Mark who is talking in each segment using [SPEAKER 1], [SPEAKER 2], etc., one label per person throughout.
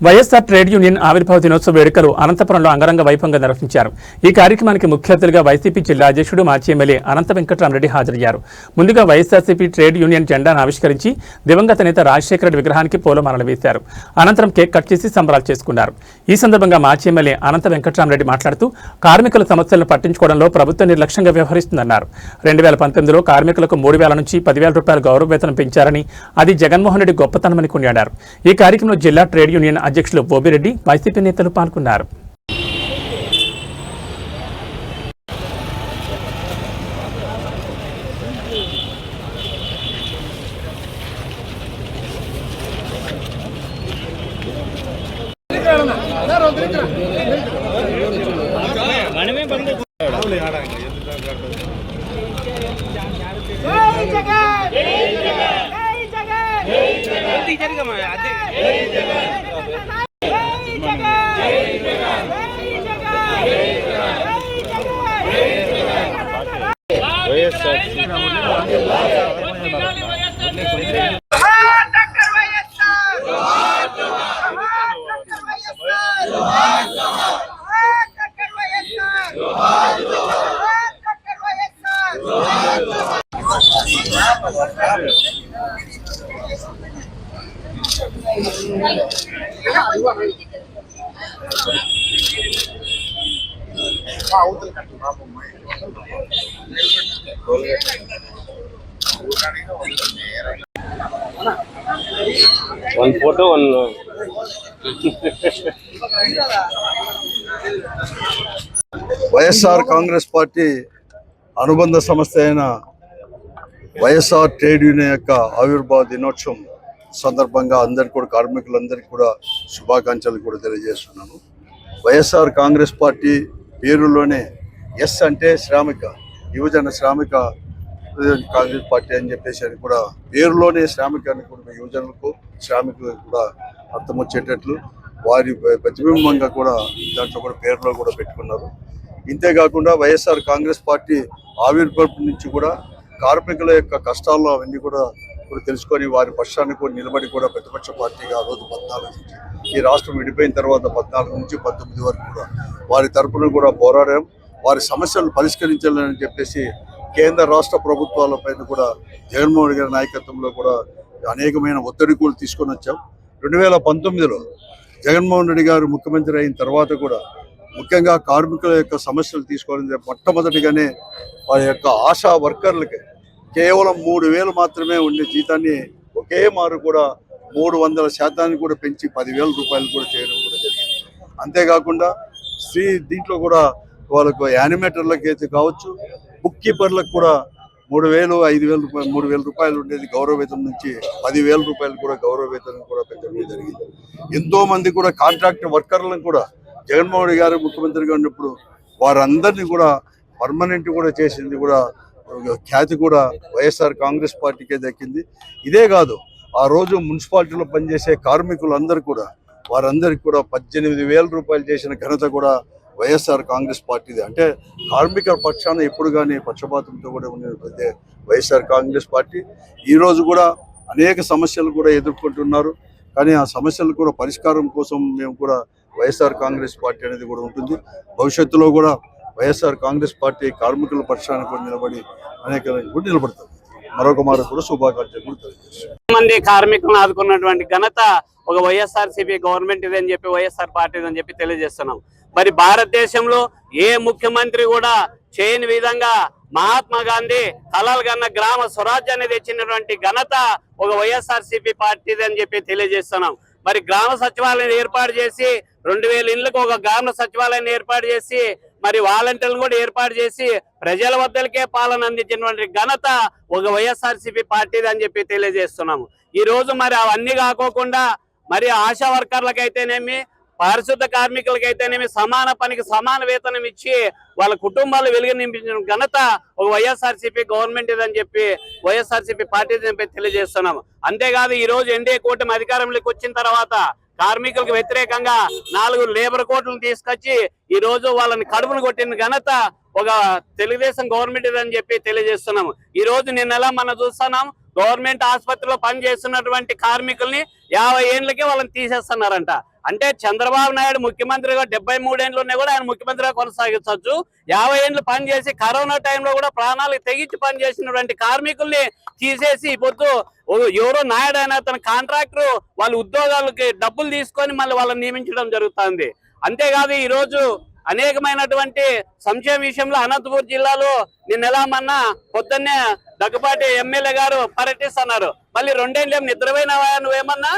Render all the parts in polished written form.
[SPEAKER 1] YSR trade union ఆవిర్భావ దినోత్సవ వేడుకలు అనంతపురంలో అంగరంగ వైభవంగా నిర్వహించారు. ఈ కార్యక్రమానికి ముఖ్య అతిథిగా వైసీపీ జిల్లా అధ్యక్షుడు మాజీ ఎమ్మెల్యే అనంత వెంకటరామరెడ్డి హాజరయ్యారు. ముందుగా వైఎస్ఆర్సీపీ ట్రేడ్ యూనియన్ జెండాను ఆవిష్కరించి దివంగత నేత రాజశేఖర రెడ్డి విగ్రహానికి పూలమాలలు వేశారు. అనంతరం కేక్ కట్ చేసి సంబరాలు చేసుకున్నారు. ఈ సందర్భంగా మాజీ ఎమ్మెల్యే అనంత వెంకటరామరెడ్డి మాట్లాడుతూ కార్మికుల సమస్యలను పట్టించుకోవడంలో ప్రభుత్వం నిర్లక్ష్యంగా వ్యవహరిస్తుందన్నారు. 2019లో కార్మికులకు 3,000 నుంచి 10,000 రూపాయల గౌరవ వేతనం పెంచారని, అది జగన్మోహన్ రెడ్డి గొప్పతనమని కొనియాడారు. ఈ కార్యక్రమంలో జిల్లా ట్రేడ్ యూనియన్ అధ్యక్షులు బోబిరెడ్డి, వైసీపీ నేతలు పాల్గొన్నారు.
[SPEAKER 2] One photo, one.
[SPEAKER 3] YSR Congress party అనుబంధ సంస్థ అయిన వైఎస్ఆర్ ట్రేడ్ యూనియన్ యొక్క ఆవిర్భావ దినోత్సవం సందర్భంగా అందరికీ కూడా, కార్మికులందరికీ కూడా శుభాకాంక్షలు కూడా తెలియజేస్తున్నాను. వైఎస్ఆర్ కాంగ్రెస్ పార్టీ పేరులోనే ఎస్ అంటే శ్రామిక, యువజన శ్రామిక కాంగ్రెస్ పార్టీ అని చెప్పేసి అని కూడా పేరులోనే శ్రామికాన్ని కూడా యువజనులకు శ్రామికులకు కూడా అర్థం వచ్చేటట్లు వారి ప్రతిబింబంగా కూడా దాంట్లో కూడా పేరులో కూడా పెట్టుకున్నారు. ఇంతేకాకుండా వైఎస్ఆర్ కాంగ్రెస్ పార్టీ ఆవిర్భావం నుంచి కూడా కార్మికుల యొక్క కష్టాల్లో అవన్నీ కూడా తెలుసుకొని వారి పక్షాన్ని కూడా నిలబడి కూడా ప్రతిపక్ష పార్టీగా ఆ రోజు 14 నుంచి, ఈ రాష్ట్రం విడిపోయిన తర్వాత 14 నుంచి 19 వరకు కూడా వారి తరపున కూడా పోరాడాం. వారి సమస్యలను పరిష్కరించాలని చెప్పేసి కేంద్ర రాష్ట్ర ప్రభుత్వాలపైన కూడా జగన్మోహన్ రెడ్డి గారి నాయకత్వంలో కూడా అనేకమైన ఒత్తిడి కూడా తీసుకొని వచ్చాం. 2019లో జగన్మోహన్ రెడ్డి గారు ముఖ్యమంత్రి అయిన తర్వాత కూడా ముఖ్యంగా కార్మికుల యొక్క సమస్యలు తీసుకోవాలని మొట్టమొదటిగానే వారి యొక్క ఆశా వర్కర్లకి కేవలం 3,000 మాత్రమే ఉండే జీతాన్ని ఒకే మారు కూడా 300% కూడా పెంచి 10,000 రూపాయలు కూడా చేయడం కూడా జరిగింది. అంతేకాకుండా దీంట్లో కూడా వాళ్ళకు యానిమేటర్లకి అయితే కావచ్చు, బుక్ కీపర్లకు కూడా 3,000, 5,000 రూపాయలు, 3,000 రూపాయలు ఉండేది గౌరవ వేతనం నుంచి 10,000 రూపాయలు కూడా గౌరవ వేతనం కూడా పెంచడం జరిగింది. ఎంతో మంది కూడా కాంట్రాక్ట్ వర్కర్లను కూడా జగన్మోహన్ రెడ్డి గారు ముఖ్యమంత్రిగా ఉన్నప్పుడు వారందరినీ కూడా పర్మనెంట్ కూడా చేసింది కూడా ఖ్యాతి కూడా వైఎస్ఆర్ కాంగ్రెస్ పార్టీకే దక్కింది. ఇదే కాదు, ఆ రోజు మున్సిపాలిటీలో పనిచేసే కార్మికులందరూ కూడా వారందరికీ కూడా 18,000 రూపాయలు చేసిన ఘనత కూడా వైఎస్ఆర్ కాంగ్రెస్ పార్టీది. అంటే కార్మికుల పక్షాన ఎప్పుడు కానీ పక్షపాతంతో కూడా ఉన్నది వైఎస్ఆర్ కాంగ్రెస్ పార్టీ. ఈరోజు కూడా అనేక సమస్యలు కూడా ఎదుర్కొంటున్నారు. కానీ ఆ సమస్యలు కూడా పరిష్కారం కోసం మేము కూడా వైఎస్ఆర్ కాంగ్రెస్ పార్టీ అనేది కూడా ఉంటుంది. భవిష్యత్తులో కూడా వైఎస్ఆర్ కాంగ్రెస్ పార్టీ కార్మికుల పక్షాన కూడా నిలబడి అనేక కూడా నిలబడతారు. మరొక మారు కూడా శుభాకాంక్షలు కూడా తెలియజేస్తారు.
[SPEAKER 4] మంది కార్మికులను ఆదుకున్నటువంటి ఘనత ఒక వైఎస్ఆర్సీపీ గవర్నమెంట్ ఇదని చెప్పి, వైఎస్ఆర్ పార్టీ అని చెప్పి తెలియజేస్తున్నాం. మరి భారతదేశంలో ఏ ముఖ్యమంత్రి కూడా చేయని విధంగా మహాత్మా గాంధీ కలలు కన్న గ్రామ స్వరాజ్యాన్ని తెచ్చినటువంటి ఘనత ఒక వైఎస్ఆర్సీపీ పార్టీది అని చెప్పి తెలియజేస్తున్నాం. మరి గ్రామ సచివాలయం ఏర్పాటు చేసి 2,000 ఇళ్లకు ఒక గ్రామ సచివాలయాన్ని ఏర్పాటు చేసి, మరి వాలంటీర్లను కూడా ఏర్పాటు చేసి ప్రజల వద్దలకే పాలన అందించినటువంటి ఘనత ఒక వైఎస్ఆర్సీపీ పార్టీది అని చెప్పి తెలియజేస్తున్నాము. ఈ రోజు మరి అవన్నీ కాకోకుండా మరి ఆశా వర్కర్లకైతేనేమి, పారిశుద్ధ కార్మికులకైతేనేమి సమాన పనికి సమాన వేతనం ఇచ్చి వాళ్ళ కుటుంబాలు వెలుగు నింపించిన ఘనత ఒక వైఎస్ఆర్సీపీ గవర్నమెంట్ ఇదని చెప్పి, వైఎస్ఆర్సీపీ పార్టీ తెలియజేస్తున్నాము. అంతేకాదు, ఈ రోజు ఎన్డీఏ కూటమి అధికారంలోకి వచ్చిన తర్వాత కార్మికులకు వ్యతిరేకంగా 4 లేబర్ కోర్టులను తీసుకొచ్చి ఈ రోజు వాళ్ళని కడుపును కొట్టిన ఘనత ఒక తెలుగుదేశం గవర్నమెంట్ అని చెప్పి తెలియజేస్తున్నాము. ఈ రోజు నిన్నెలా మనం చూస్తున్నాం, గవర్నమెంట్ ఆసుపత్రిలో పనిచేస్తున్నటువంటి కార్మికుల్ని 50 ఏళ్ళకే వాళ్ళని తీసేస్తున్నారంట. అంటే చంద్రబాబు నాయుడు ముఖ్యమంత్రిగా 73 ఏళ్ళు ఉన్నాయి కూడా ఆయన ముఖ్యమంత్రిగా కొనసాగించవచ్చు. 50 ఏళ్ళు పనిచేసి కరోనా టైంలో కూడా ప్రాణాలకు తెగించి పనిచేసినటువంటి కార్మికుల్ని తీసేసి పొద్దు ఎవరో నాయుడు అయినా తన కాంట్రాక్టర్ వాళ్ళ ఉద్యోగాలకి డబ్బులు తీసుకొని మళ్ళీ వాళ్ళని నియమించడం జరుగుతుంది. అంతేకాదు ఈ రోజు అనేకమైనటువంటి సంక్షేమ విషయంలో అనంతపురం జిల్లాలో నిన్నెలామన్నా పొద్దున్నే దగ్గుపాటి ఎమ్మెల్యే గారు పర్యటిస్తున్నారు. మళ్ళీ 2 ఏళ్ళు నిద్రపోయినావా నువ్వేమన్నా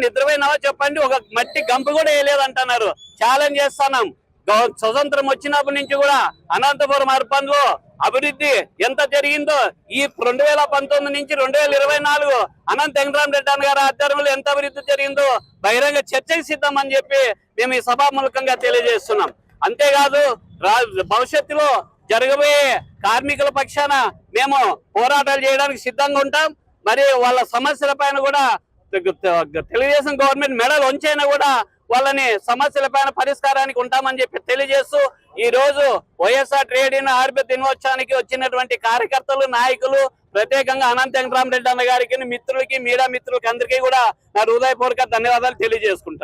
[SPEAKER 4] నిద్రపోయినావా చెప్పండి, ఒక మట్టి గంపు కూడా వేయలేదంటున్నారు. ఛాలెంజ్ చేస్తున్నాం. స్వతంత్రం వచ్చినప్పటి నుంచి కూడా అనంతపురం అర్బన్ లో అభివృద్ధి ఎంత జరిగిందో ఈ 2019 నుంచి 2024 అనంత వెంకటరామరెడ్డి అన్న గారి ఆధ్వర్యంలో ఎంత అభివృద్ధి జరిగిందో బహిరంగ చర్చకి సిద్ధం అని చెప్పి మేము ఈ సభాముఖంగా తెలియజేస్తున్నాం. అంతేకాదు భవిష్యత్తులో జరగబోయే కార్మికుల పక్షాన మేము పోరాటాలు చేయడానికి సిద్ధంగా ఉంటాం. మరి వాళ్ళ సమస్యల పైన కూడా తెలుగుదేశం గవర్నమెంట్ మెడల్ వంచైనా కూడా వాళ్ళని సమస్యల పైన పరిష్కారానికి ఉంటామని చెప్పి తెలియజేస్తూ ఈ రోజు వైఎస్ఆర్ ట్రేడ్ యూనియన్ ఆవిర్భావ దినోత్సవానికి వచ్చినటువంటి కార్యకర్తలు, నాయకులు, ప్రత్యేకంగా అనంత వెంకటరామరెడ్డి అన్న గారికి, మిత్రులకి, మీడియా మిత్రులకి అందరికీ కూడా నా హృదయపూర్వక ధన్యవాదాలు తెలియజేసుకుంటాను.